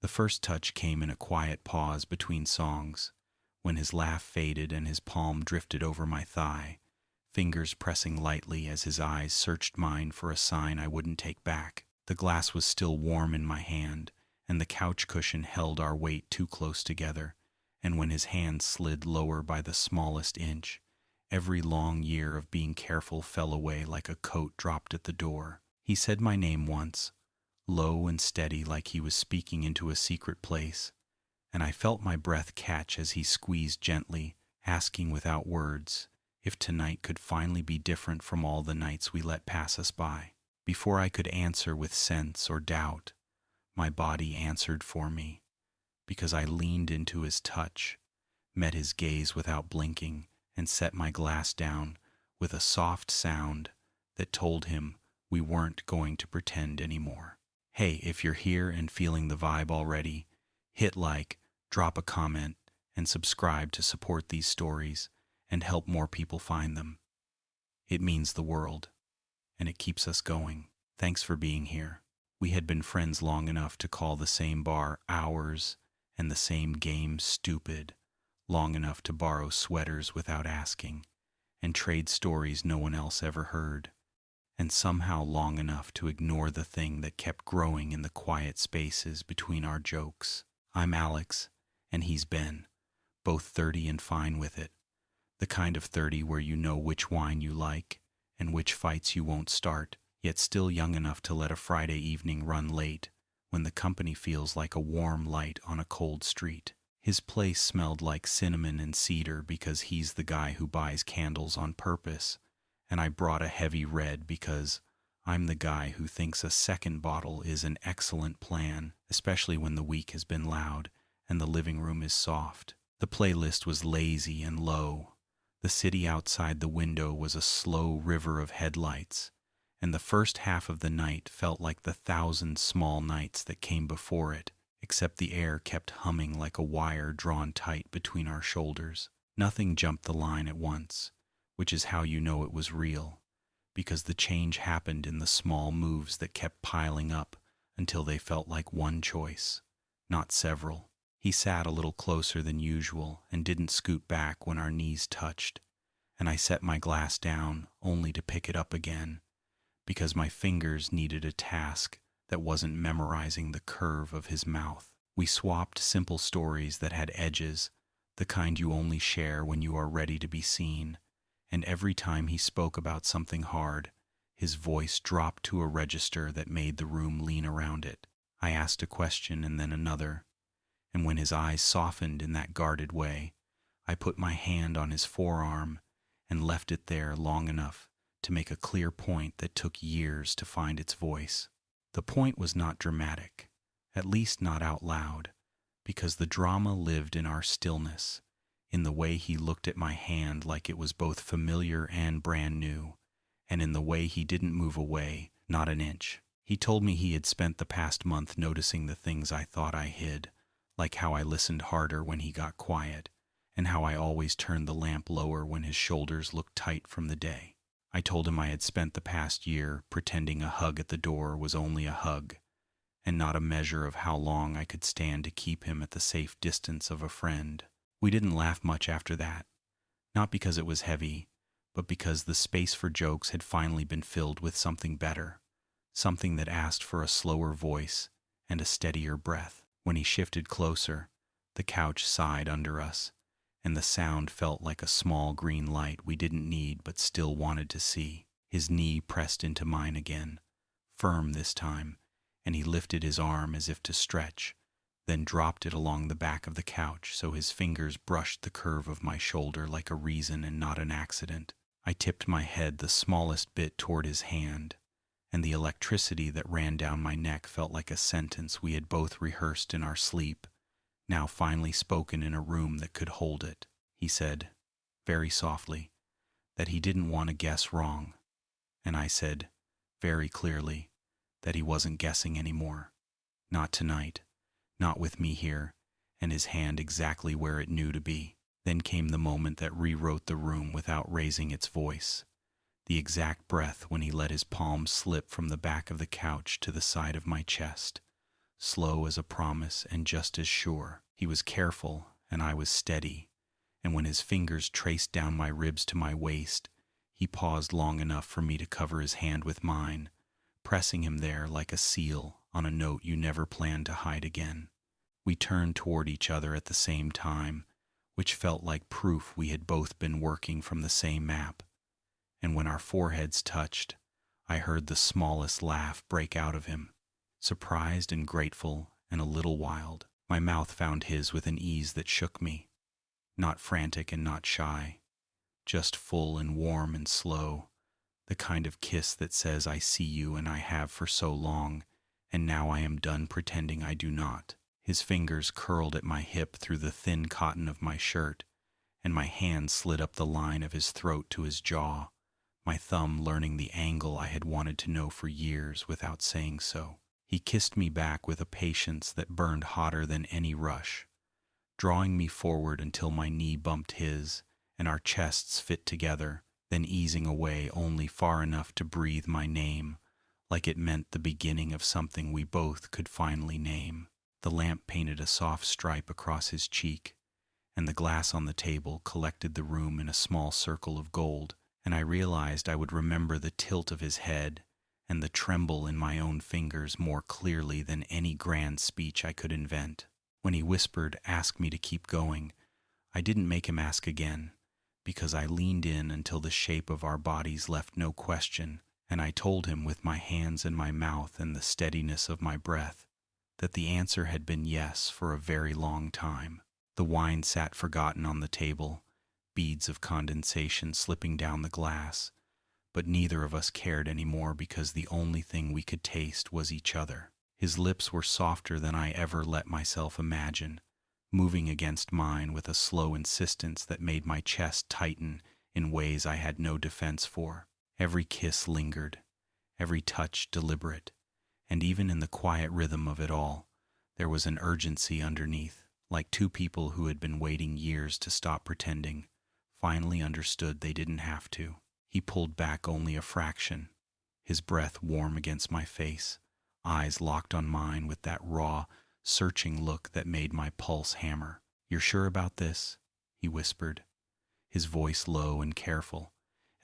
The first touch came in a quiet pause between songs, when his laugh faded and his palm drifted over my thigh, fingers pressing lightly as his eyes searched mine for a sign I wouldn't take back. The glass was still warm in my hand, and the couch cushion held our weight too close together, and when his hand slid lower by the smallest inch, every long year of being careful fell away like a coat dropped at the door. He said my name once, low and steady like he was speaking into a secret place, and I felt my breath catch as he squeezed gently, asking without words if tonight could finally be different from all the nights we let pass us by. Before I could answer with sense or doubt, my body answered for me, because I leaned into his touch, met his gaze without blinking, and set my glass down with a soft sound that told him we weren't going to pretend anymore. Hey, if you're here and feeling the vibe already, hit like, drop a comment, and subscribe to support these stories and help more people find them. It means the world, and it keeps us going. Thanks for being here. We had been friends long enough to call the same bar ours and the same game stupid, long enough to borrow sweaters without asking, and trade stories no one else ever heard, and somehow long enough to ignore the thing that kept growing in the quiet spaces between our jokes. I'm Alex, and he's Ben, both 30 and fine with it. The kind of 30 where you know which wine you like and which fights you won't start, yet still young enough to let a Friday evening run late when the company feels like a warm light on a cold street. His place smelled like cinnamon and cedar because he's the guy who buys candles on purpose, and I brought a heavy red because I'm the guy who thinks a second bottle is an excellent plan, especially when the week has been loud and the living room is soft. The playlist was lazy and low. The city outside the window was a slow river of headlights, and the first half of the night felt like the 1,000 small nights that came before it, except the air kept humming like a wire drawn tight between our shoulders. Nothing jumped the line at once, which is how you know it was real, because the change happened in the small moves that kept piling up until they felt like one choice, not several. He sat a little closer than usual and didn't scoot back when our knees touched, and I set my glass down only to pick it up again, because my fingers needed a task that wasn't memorizing the curve of his mouth. We swapped simple stories that had edges, the kind you only share when you are ready to be seen, and every time he spoke about something hard, his voice dropped to a register that made the room lean around it. I asked a question and then another, and when his eyes softened in that guarded way, I put my hand on his forearm and left it there long enough to make a clear point that took years to find its voice. The point was not dramatic, at least not out loud, because the drama lived in our stillness, in the way he looked at my hand like it was both familiar and brand new, and in the way he didn't move away, not an inch. He told me he had spent the past month noticing the things I thought I hid, like how I listened harder when he got quiet, and how I always turned the lamp lower when his shoulders looked tight from the day. I told him I had spent the past year pretending a hug at the door was only a hug, and not a measure of how long I could stand to keep him at the safe distance of a friend. We didn't laugh much after that, not because it was heavy, but because the space for jokes had finally been filled with something better, something that asked for a slower voice and a steadier breath. When he shifted closer, the couch sighed under us, and the sound felt like a small green light we didn't need but still wanted to see. His knee pressed into mine again, firm this time, and he lifted his arm as if to stretch, then dropped it along the back of the couch so his fingers brushed the curve of my shoulder like a reason and not an accident. I tipped my head the smallest bit toward his hand, and the electricity that ran down my neck felt like a sentence we had both rehearsed in our sleep, now finally spoken in a room that could hold it. He said, very softly, that he didn't want to guess wrong, and I said, very clearly, that he wasn't guessing anymore. Not tonight, not with me here, and his hand exactly where it knew to be. Then came the moment that rewrote the room without raising its voice. The exact breath when he let his palm slip from the back of the couch to the side of my chest, slow as a promise and just as sure. He was careful, and I was steady, and when his fingers traced down my ribs to my waist, he paused long enough for me to cover his hand with mine, pressing him there like a seal on a note you never planned to hide again. We turned toward each other at the same time, which felt like proof we had both been working from the same map. And when our foreheads touched, I heard the smallest laugh break out of him, surprised and grateful and a little wild. My mouth found his with an ease that shook me, not frantic and not shy, just full and warm and slow, the kind of kiss that says I see you and I have for so long, and now I am done pretending I do not. His fingers curled at my hip through the thin cotton of my shirt, and my hand slid up the line of his throat to his jaw, my thumb learning the angle I had wanted to know for years without saying so. He kissed me back with a patience that burned hotter than any rush, drawing me forward until my knee bumped his, and our chests fit together, then easing away only far enough to breathe my name, like it meant the beginning of something we both could finally name. The lamp painted a soft stripe across his cheek, and the glass on the table collected the room in a small circle of gold, and I realized I would remember the tilt of his head and the tremble in my own fingers more clearly than any grand speech I could invent. When he whispered, "Ask me to keep going," I didn't make him ask again, because I leaned in until the shape of our bodies left no question, and I told him with my hands in my mouth and the steadiness of my breath that the answer had been yes for a very long time. The wine sat forgotten on the table, beads of condensation slipping down the glass, but neither of us cared anymore because the only thing we could taste was each other. His lips were softer than I ever let myself imagine, moving against mine with a slow insistence that made my chest tighten in ways I had no defense for. Every kiss lingered, every touch deliberate, and even in the quiet rhythm of it all, there was an urgency underneath, like two people who had been waiting years to stop pretending, finally understood they didn't have to. He pulled back only a fraction, his breath warm against my face, eyes locked on mine with that raw, searching look that made my pulse hammer. "You're sure about this?" he whispered, his voice low and careful,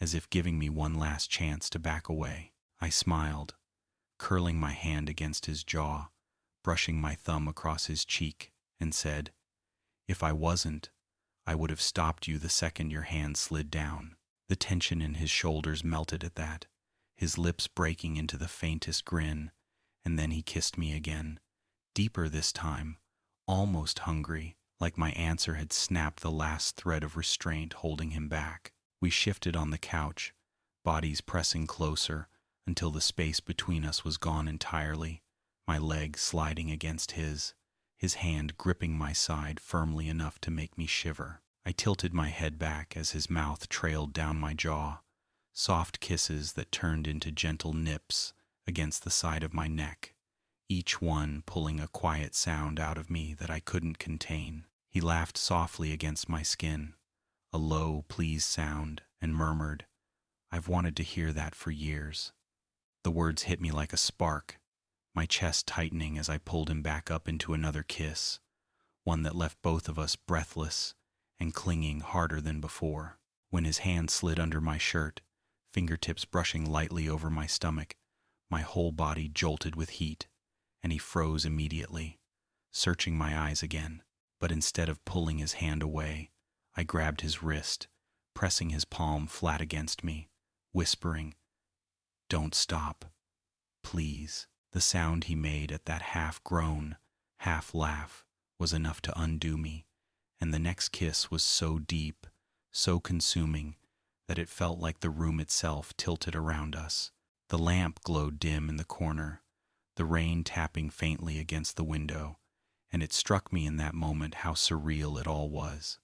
as if giving me one last chance to back away. I smiled, curling my hand against his jaw, brushing my thumb across his cheek, and said, "If I wasn't, I would have stopped you the second your hand slid down." The tension in his shoulders melted at that, his lips breaking into the faintest grin, and then he kissed me again, deeper this time, almost hungry, like my answer had snapped the last thread of restraint holding him back. We shifted on the couch, bodies pressing closer until the space between us was gone entirely, my leg sliding against his hand gripping my side firmly enough to make me shiver. I tilted my head back as his mouth trailed down my jaw, soft kisses that turned into gentle nips against the side of my neck, each one pulling a quiet sound out of me that I couldn't contain. He laughed softly against my skin, a low, pleased sound, and murmured, "I've wanted to hear that for years." The words hit me like a spark, my chest tightening as I pulled him back up into another kiss, one that left both of us breathless and clinging harder than before. When his hand slid under my shirt, fingertips brushing lightly over my stomach, my whole body jolted with heat, and he froze immediately, searching my eyes again. But instead of pulling his hand away, I grabbed his wrist, pressing his palm flat against me, whispering, "Don't stop, please." The sound he made at that half-groan, half-laugh was enough to undo me, and the next kiss was so deep, so consuming, that it felt like the room itself tilted around us. The lamp glowed dim in the corner, the rain tapping faintly against the window, and it struck me in that moment how surreal it all was.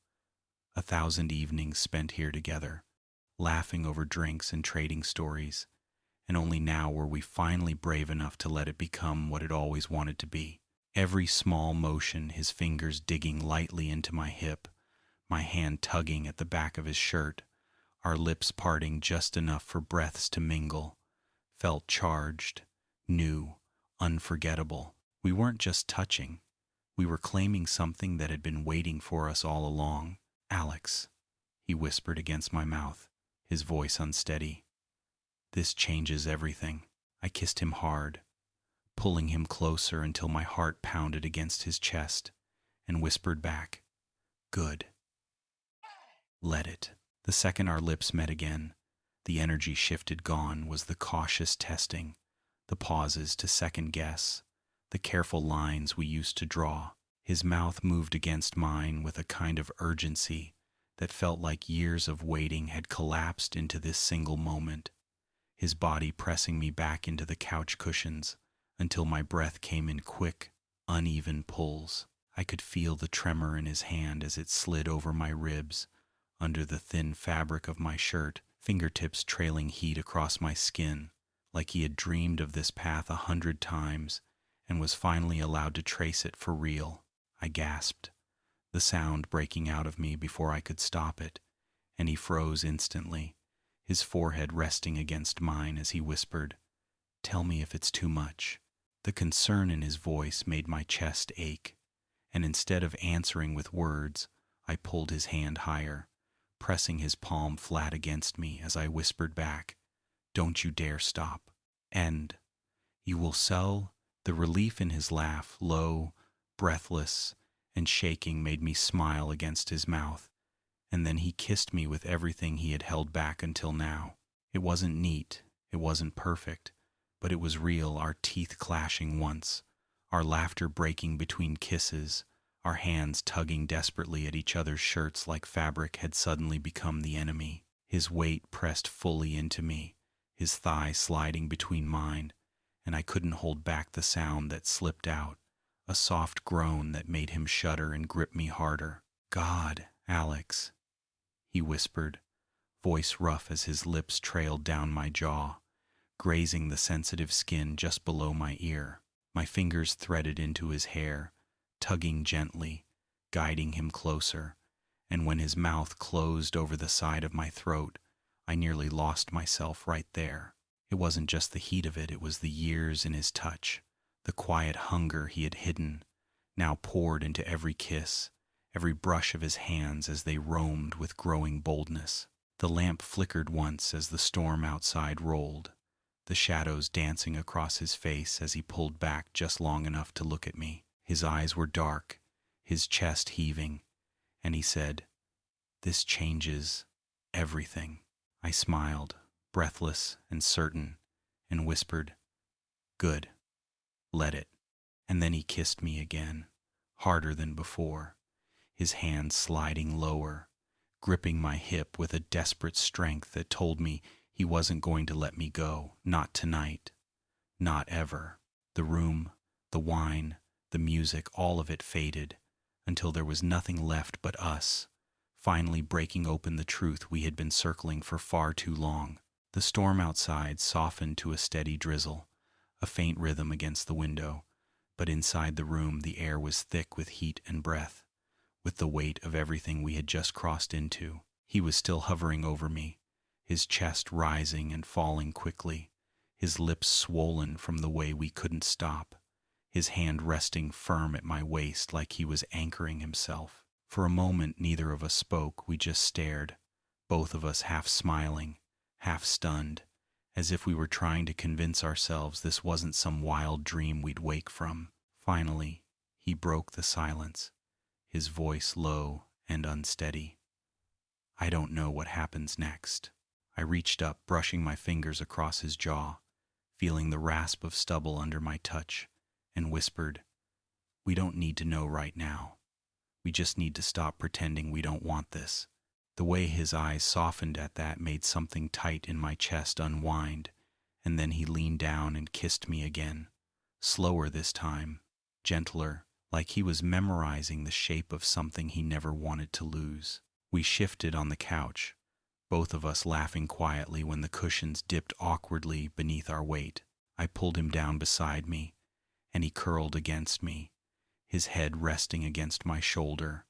1,000 evenings spent here together, laughing over drinks and trading stories, and only now were we finally brave enough to let it become what it always wanted to be. Every small motion, his fingers digging lightly into my hip, my hand tugging at the back of his shirt, our lips parting just enough for breaths to mingle, felt charged, new, unforgettable. We weren't just touching. We were claiming something that had been waiting for us all along. Alex, he whispered against my mouth, his voice unsteady. This changes everything. I kissed him hard, pulling him closer until my heart pounded against his chest, and whispered back, "Good. Let it." The second our lips met again, the energy shifted. Gone was the cautious testing, the pauses to second guess, the careful lines we used to draw. His mouth moved against mine with a kind of urgency that felt like years of waiting had collapsed into this single moment, his body pressing me back into the couch cushions until my breath came in quick, uneven pulls. I could feel the tremor in his hand as it slid over my ribs, under the thin fabric of my shirt, fingertips trailing heat across my skin, like he had dreamed of this path 100 times and was finally allowed to trace it for real. I gasped, the sound breaking out of me before I could stop it, and he froze instantly, his forehead resting against mine as he whispered, "Tell me if it's too much." The concern in his voice made my chest ache, and instead of answering with words, I pulled his hand higher, pressing his palm flat against me as I whispered back, "Don't you dare stop. And you will sell." The relief in his laugh, low, breathless, and shaking, made me smile against his mouth, and then he kissed me with everything he had held back until now. It wasn't neat, it wasn't perfect, but it was real, our teeth clashing once, our laughter breaking between kisses, our hands tugging desperately at each other's shirts like fabric had suddenly become the enemy. His weight pressed fully into me, his thigh sliding between mine, and I couldn't hold back the sound that slipped out, a soft groan that made him shudder and grip me harder. "God, Alex," he whispered, voice rough as his lips trailed down my jaw, grazing the sensitive skin just below my ear. My fingers threaded into his hair, tugging gently, guiding him closer, and when his mouth closed over the side of my throat, I nearly lost myself right there. It wasn't just the heat of it, it was the years in his touch, the quiet hunger he had hidden, now poured into every kiss, every brush of his hands as they roamed with growing boldness. The lamp flickered once as the storm outside rolled, the shadows dancing across his face as he pulled back just long enough to look at me. His eyes were dark, his chest heaving, and he said, "This changes everything." I smiled, breathless and certain, and whispered, "Good. Let it." And then he kissed me again, harder than before, his hand sliding lower, gripping my hip with a desperate strength that told me he wasn't going to let me go, not tonight, not ever. The room, the wine, the music, all of it faded, until there was nothing left but us, finally breaking open the truth we had been circling for far too long. The storm outside softened to a steady drizzle, a faint rhythm against the window, but inside the room the air was thick with heat and breath, with the weight of everything we had just crossed into. He was still hovering over me, his chest rising and falling quickly, his lips swollen from the way we couldn't stop, his hand resting firm at my waist like he was anchoring himself. For a moment neither of us spoke, we just stared, both of us half smiling, half stunned, as if we were trying to convince ourselves this wasn't some wild dream we'd wake from. Finally, he broke the silence, his voice low and unsteady. "I don't know what happens next." I reached up, brushing my fingers across his jaw, feeling the rasp of stubble under my touch, and whispered, "We don't need to know right now. We just need to stop pretending we don't want this." The way his eyes softened at that made something tight in my chest unwind, and then he leaned down and kissed me again, slower this time, gentler, like he was memorizing the shape of something he never wanted to lose. We shifted on the couch, both of us laughing quietly when the cushions dipped awkwardly beneath our weight. I pulled him down beside me, and he curled against me, his head resting against my shoulder,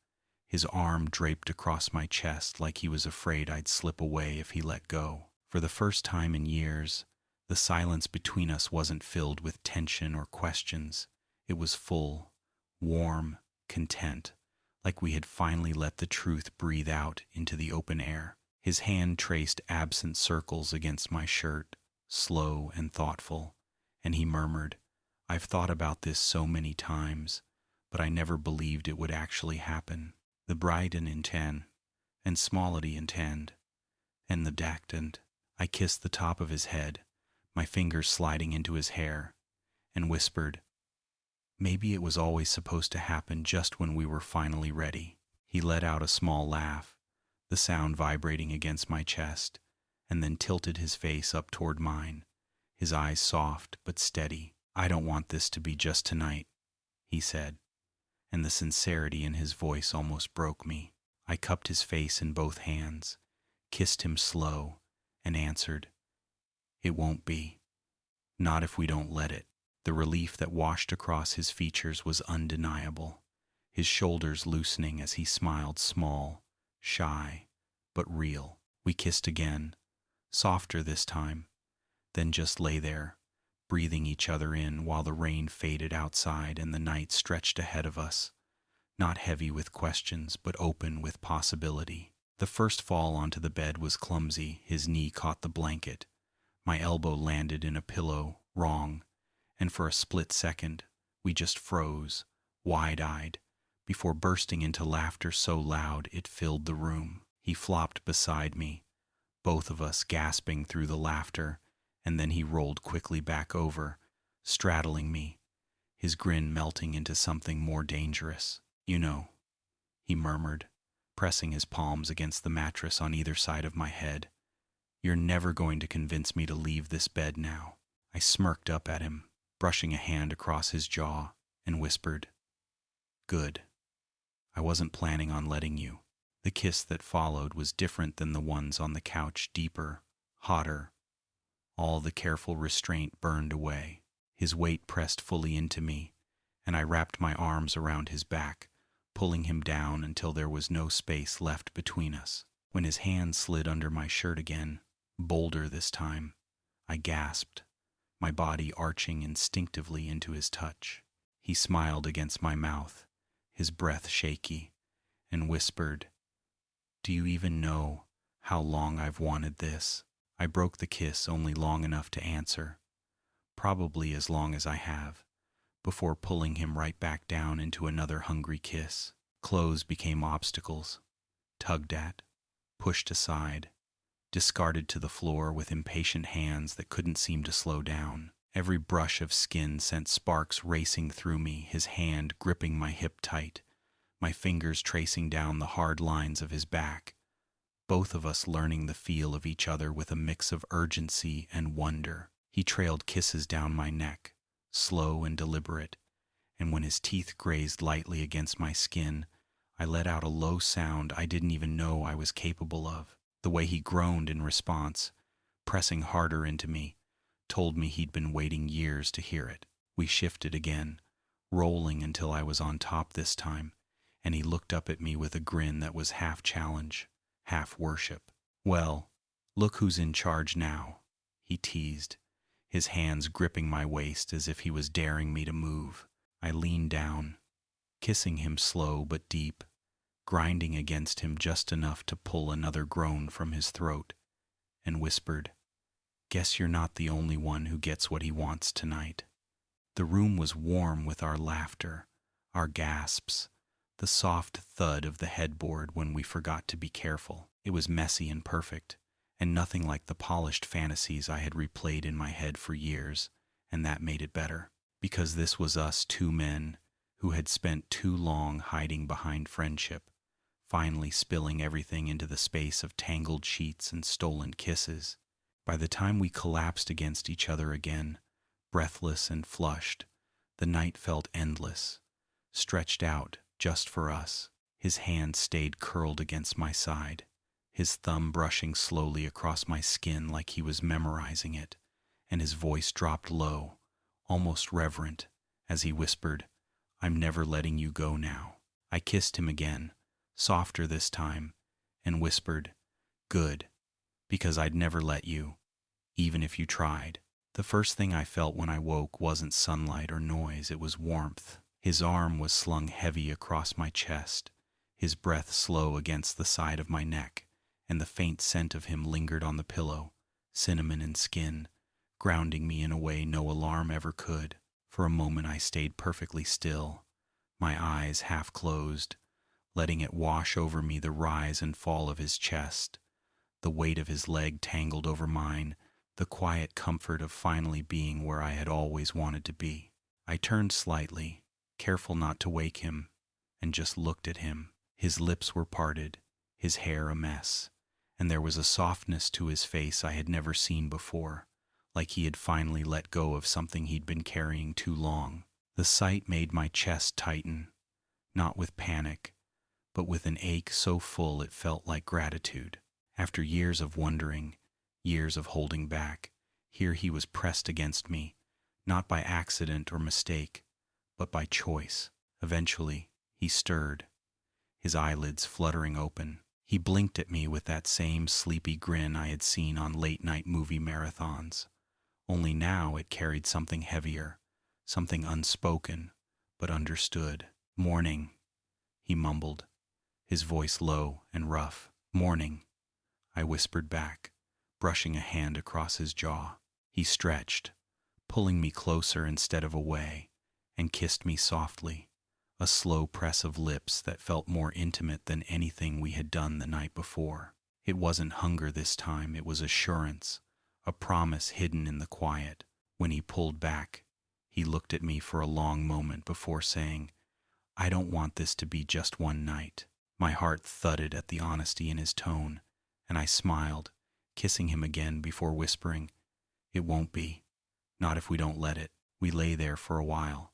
his arm draped across my chest like he was afraid I'd slip away if he let go. For the first time in years, the silence between us wasn't filled with tension or questions. It was full, warm, content, like we had finally let the truth breathe out into the open air. His hand traced absent circles against my shirt, slow and thoughtful, and he murmured, "I've thought about this so many times, but I never believed it would actually happen. The Bryden intend, and Smallity intend, and the Dactant." I kissed the top of his head, my fingers sliding into his hair, and whispered, "Maybe it was always supposed to happen just when we were finally ready." He let out a small laugh, the sound vibrating against my chest, and then tilted his face up toward mine, his eyes soft but steady. "I don't want this to be just tonight," he said, and the sincerity in his voice almost broke me. I cupped his face in both hands, kissed him slow, and answered, "It won't be. Not if we don't let it." The relief that washed across his features was undeniable, his shoulders loosening as he smiled, small, shy, but real. We kissed again, softer this time, then just lay there, breathing each other in while the rain faded outside and the night stretched ahead of us, not heavy with questions but open with possibility. The first fall onto the bed was clumsy. His knee caught the blanket. My elbow landed in a pillow, wrong, and for a split second, we just froze, wide-eyed, before bursting into laughter so loud it filled the room. He flopped beside me, both of us gasping through the laughter, and then he rolled quickly back over, straddling me, his grin melting into something more dangerous. "You know," he murmured, pressing his palms against the mattress on either side of my head, "you're never going to convince me to leave this bed now." I smirked up at him, brushing a hand across his jaw, and whispered, "Good. I wasn't planning on letting you." The kiss that followed was different than the ones on the couch, deeper, hotter. All the careful restraint burned away. His weight pressed fully into me, and I wrapped my arms around his back, pulling him down until there was no space left between us. When his hand slid under my shirt again, bolder this time, I gasped, my body arching instinctively into his touch. He smiled against my mouth, his breath shaky, and whispered, "Do you even know how long I've wanted this?" I broke the kiss only long enough to answer, probably as long as I have, before pulling him right back down into another hungry kiss. Clothes became obstacles, tugged at, pushed aside, discarded to the floor with impatient hands that couldn't seem to slow down. Every brush of skin sent sparks racing through me, his hand gripping my hip tight, my fingers tracing down the hard lines of his back, both of us learning the feel of each other with a mix of urgency and wonder. He trailed kisses down my neck, slow and deliberate, and when his teeth grazed lightly against my skin, I let out a low sound I didn't even know I was capable of. The way he groaned in response, pressing harder into me, told me he'd been waiting years to hear it. We shifted again, rolling until I was on top this time, and he looked up at me with a grin that was half challenge, half worship. "Well, look who's in charge now," he teased, his hands gripping my waist as if he was daring me to move. I leaned down, kissing him slow but deep, grinding against him just enough to pull another groan from his throat, and whispered, "Guess you're not the only one who gets what he wants tonight." The room was warm with our laughter, our gasps, the soft thud of the headboard when we forgot to be careful. It was messy and perfect, and nothing like the polished fantasies I had replayed in my head for years, and that made it better, because this was us two men who had spent too long hiding behind friendship, finally spilling everything into the space of tangled sheets and stolen kisses. By the time we collapsed against each other again, breathless and flushed, the night felt endless, stretched out just for us. His hand stayed curled against my side, his thumb brushing slowly across my skin like he was memorizing it, and his voice dropped low, almost reverent, as he whispered, "I'm never letting you go now." I kissed him again, softer this time, and whispered, "Good, because I'd never let you, even if you tried." The first thing I felt when I woke wasn't sunlight or noise, it was warmth. His arm was slung heavy across my chest, his breath slow against the side of my neck, and the faint scent of him lingered on the pillow, cinnamon and skin, grounding me in a way no alarm ever could. For a moment I stayed perfectly still, my eyes half closed, letting it wash over me, the rise and fall of his chest, the weight of his leg tangled over mine, the quiet comfort of finally being where I had always wanted to be. I turned slightly, careful not to wake him, and just looked at him. His lips were parted, his hair a mess, and there was a softness to his face I had never seen before, like he had finally let go of something he'd been carrying too long. The sight made my chest tighten, not with panic, but with an ache so full it felt like gratitude. After years of wondering, years of holding back, here he was pressed against me, not by accident or mistake, but by choice. Eventually, he stirred, his eyelids fluttering open. He blinked at me with that same sleepy grin I had seen on late-night movie marathons. Only now it carried something heavier, something unspoken, but understood. "Morning," he mumbled, his voice low and rough. "Morning," I whispered back, brushing a hand across his jaw. He stretched, pulling me closer instead of away, and kissed me softly, a slow press of lips that felt more intimate than anything we had done the night before. It wasn't hunger this time, it was assurance, a promise hidden in the quiet. When he pulled back, he looked at me for a long moment before saying, "I don't want this to be just one night." My heart thudded at the honesty in his tone, and I smiled, kissing him again before whispering, "It won't be. Not if we don't let it." We lay there for a while,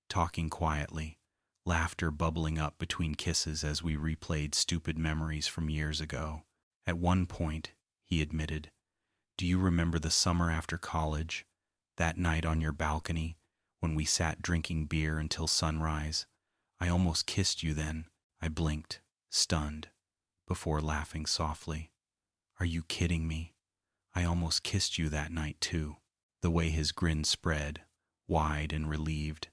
talking quietly, laughter bubbling up between kisses as we replayed stupid memories from years ago. At one point, he admitted, "Do you remember the summer after college, that night on your balcony, when we sat drinking beer until sunrise? I almost kissed you then." I blinked, stunned, before laughing softly. "Are you kidding me? I almost kissed you that night too." The way his grin spread, wide and relieved,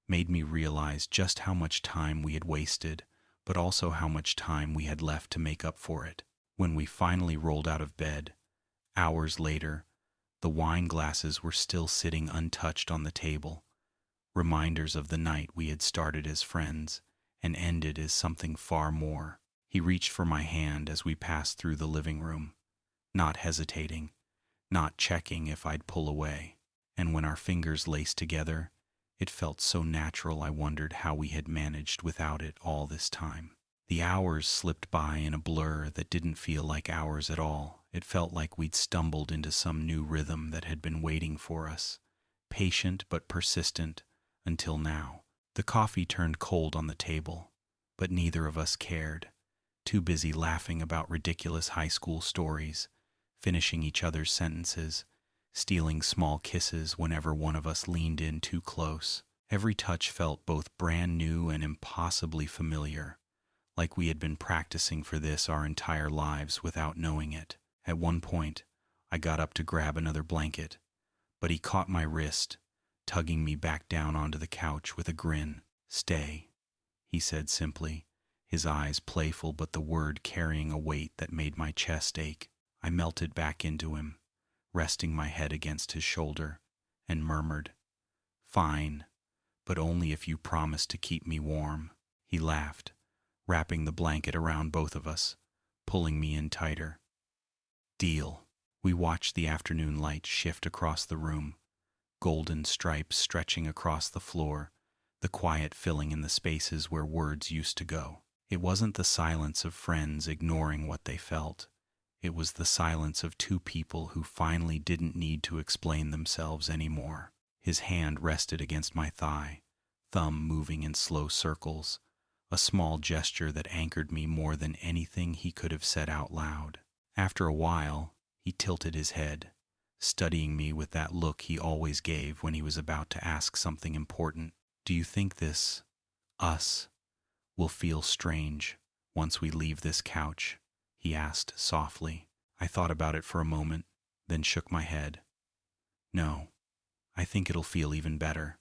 made me realize just how much time we had wasted, but also how much time we had left to make up for it. When we finally rolled out of bed, hours later, the wine glasses were still sitting untouched on the table, reminders of the night we had started as friends and ended as something far more. He reached for my hand as we passed through the living room, not hesitating, not checking if I'd pull away. And when our fingers laced together, it felt so natural I wondered how we had managed without it all this time. The hours slipped by in a blur that didn't feel like hours at all. It felt like we'd stumbled into some new rhythm that had been waiting for us, patient but persistent, until now. The coffee turned cold on the table, but neither of us cared, too busy laughing about ridiculous high school stories, finishing each other's sentences, stealing small kisses whenever one of us leaned in too close. Every touch felt both brand new and impossibly familiar, like we had been practicing for this our entire lives without knowing it. At one point, I got up to grab another blanket, but he caught my wrist, tugging me back down onto the couch with a grin. "Stay," he said simply, his eyes playful but the word carrying a weight that made my chest ache. I melted back into him, resting my head against his shoulder, and murmured, "Fine, but only if you promise to keep me warm." He laughed, wrapping the blanket around both of us, pulling me in tighter. "Deal." We watched the afternoon light shift across the room, golden stripes stretching across the floor, the quiet filling in the spaces where words used to go. It wasn't the silence of friends ignoring what they felt. It was the silence of two people who finally didn't need to explain themselves anymore. His hand rested against my thigh, thumb moving in slow circles, a small gesture that anchored me more than anything he could have said out loud. After a while, he tilted his head, studying me with that look he always gave when he was about to ask something important. "Do you think this, us, will feel strange once we leave this couch?" he asked softly. I thought about it for a moment, then shook my head. No, I think it'll feel even better,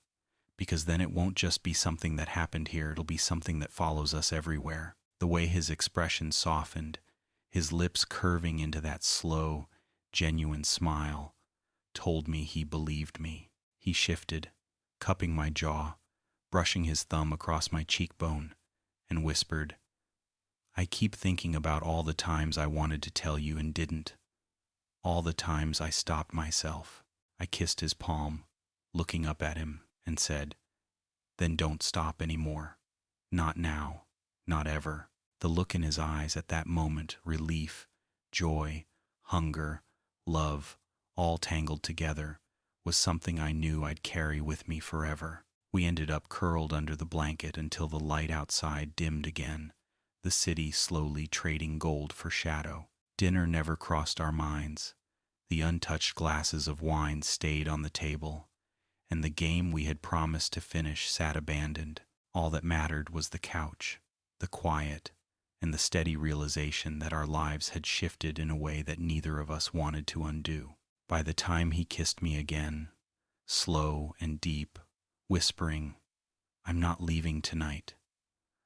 because then it won't just be something that happened here, it'll be something that follows us everywhere. The way his expression softened, his lips curving into that slow, genuine smile, told me he believed me. He shifted, cupping my jaw, brushing his thumb across my cheekbone, and whispered, "I keep thinking about all the times I wanted to tell you and didn't. All the times I stopped myself." I kissed his palm, looking up at him, and said, "Then don't stop anymore. Not now. Not ever." The look in his eyes at that moment, relief, joy, hunger, love, all tangled together, was something I knew I'd carry with me forever. We ended up curled under the blanket until the light outside dimmed again, the city slowly trading gold for shadow. Dinner never crossed our minds. The untouched glasses of wine stayed on the table, and the game we had promised to finish sat abandoned. All that mattered was the couch, the quiet, and the steady realization that our lives had shifted in a way that neither of us wanted to undo. By the time he kissed me again, slow and deep, whispering, "I'm not leaving tonight,"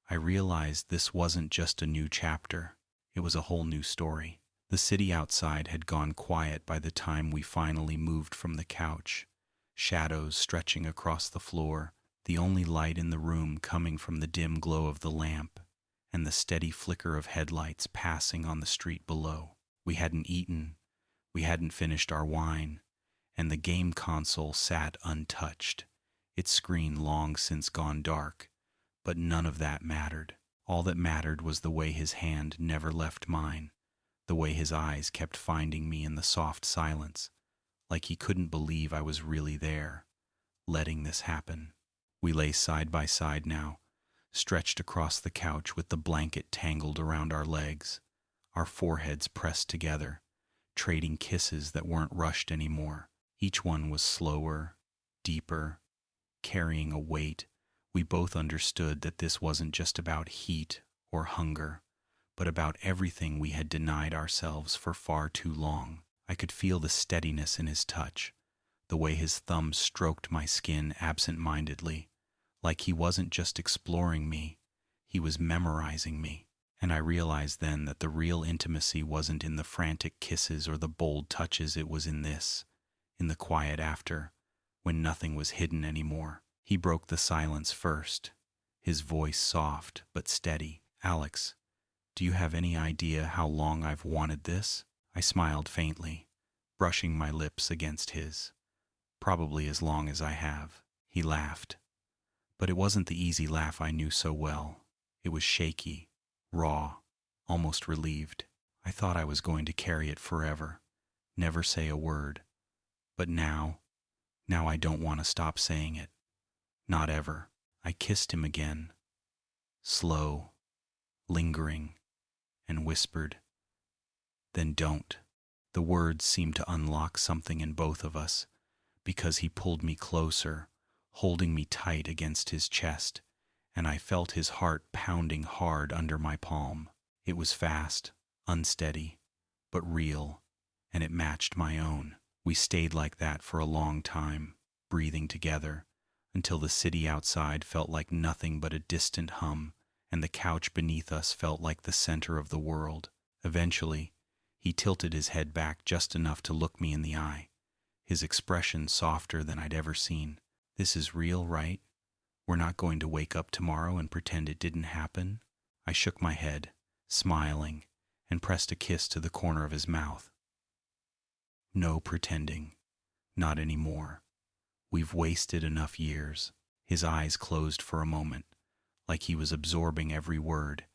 I realized this wasn't just a new chapter, it was a whole new story. The city outside had gone quiet by the time we finally moved from the couch, shadows stretching across the floor, the only light in the room coming from the dim glow of the lamp and the steady flicker of headlights passing on the street below. We hadn't eaten, we hadn't finished our wine, and the game console sat untouched, its screen long since gone dark, but none of that mattered. All that mattered was the way his hand never left mine, the way his eyes kept finding me in the soft silence, like he couldn't believe I was really there, letting this happen. We lay side by side now, stretched across the couch with the blanket tangled around our legs, our foreheads pressed together, trading kisses that weren't rushed anymore. Each one was slower, deeper, carrying a weight. We both understood that this wasn't just about heat or hunger, but about everything we had denied ourselves for far too long. I could feel the steadiness in his touch, the way his thumb stroked my skin absent-mindedly, like he wasn't just exploring me, he was memorizing me. And I realized then that the real intimacy wasn't in the frantic kisses or the bold touches, it was in this, in the quiet after, when nothing was hidden anymore. He broke the silence first, his voice soft but steady. "Alex, do you have any idea how long I've wanted this?" I smiled faintly, brushing my lips against his. "Probably as long as I have." He laughed. But it wasn't the easy laugh I knew so well. It was shaky, raw, almost relieved. I thought I was going to carry it forever, never say a word. But now I don't want to stop saying it. Not ever. I kissed him again, slow, lingering, and whispered, "Then don't." The words seemed to unlock something in both of us, because he pulled me closer, holding me tight against his chest, and I felt his heart pounding hard under my palm. It was fast, unsteady, but real, and it matched my own. We stayed like that for a long time, breathing together, until the city outside felt like nothing but a distant hum, and the couch beneath us felt like the center of the world. Eventually, he tilted his head back just enough to look me in the eye, his expression softer than I'd ever seen. "This is real, right? We're not going to wake up tomorrow and pretend it didn't happen?" I shook my head, smiling, and pressed a kiss to the corner of his mouth. "No pretending. Not anymore. We've wasted enough years." His eyes closed for a moment, like he was absorbing every word,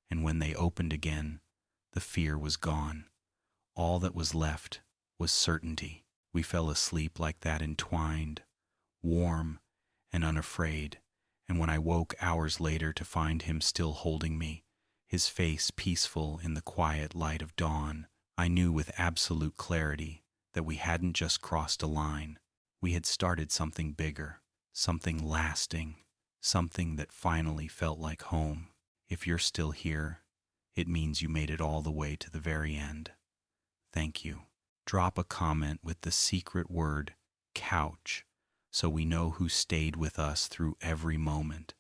and when they opened again, the fear was gone. All that was left was certainty. We fell asleep like that, entwined, warm and unafraid, and when I woke hours later to find him still holding me, his face peaceful in the quiet light of dawn, I knew with absolute clarity that we hadn't just crossed a line. We had started something bigger, something lasting, something that finally felt like home. If you're still here, it means you made it all the way to the very end. Thank you. Drop a comment with the secret word couch, so we know who stayed with us through every moment.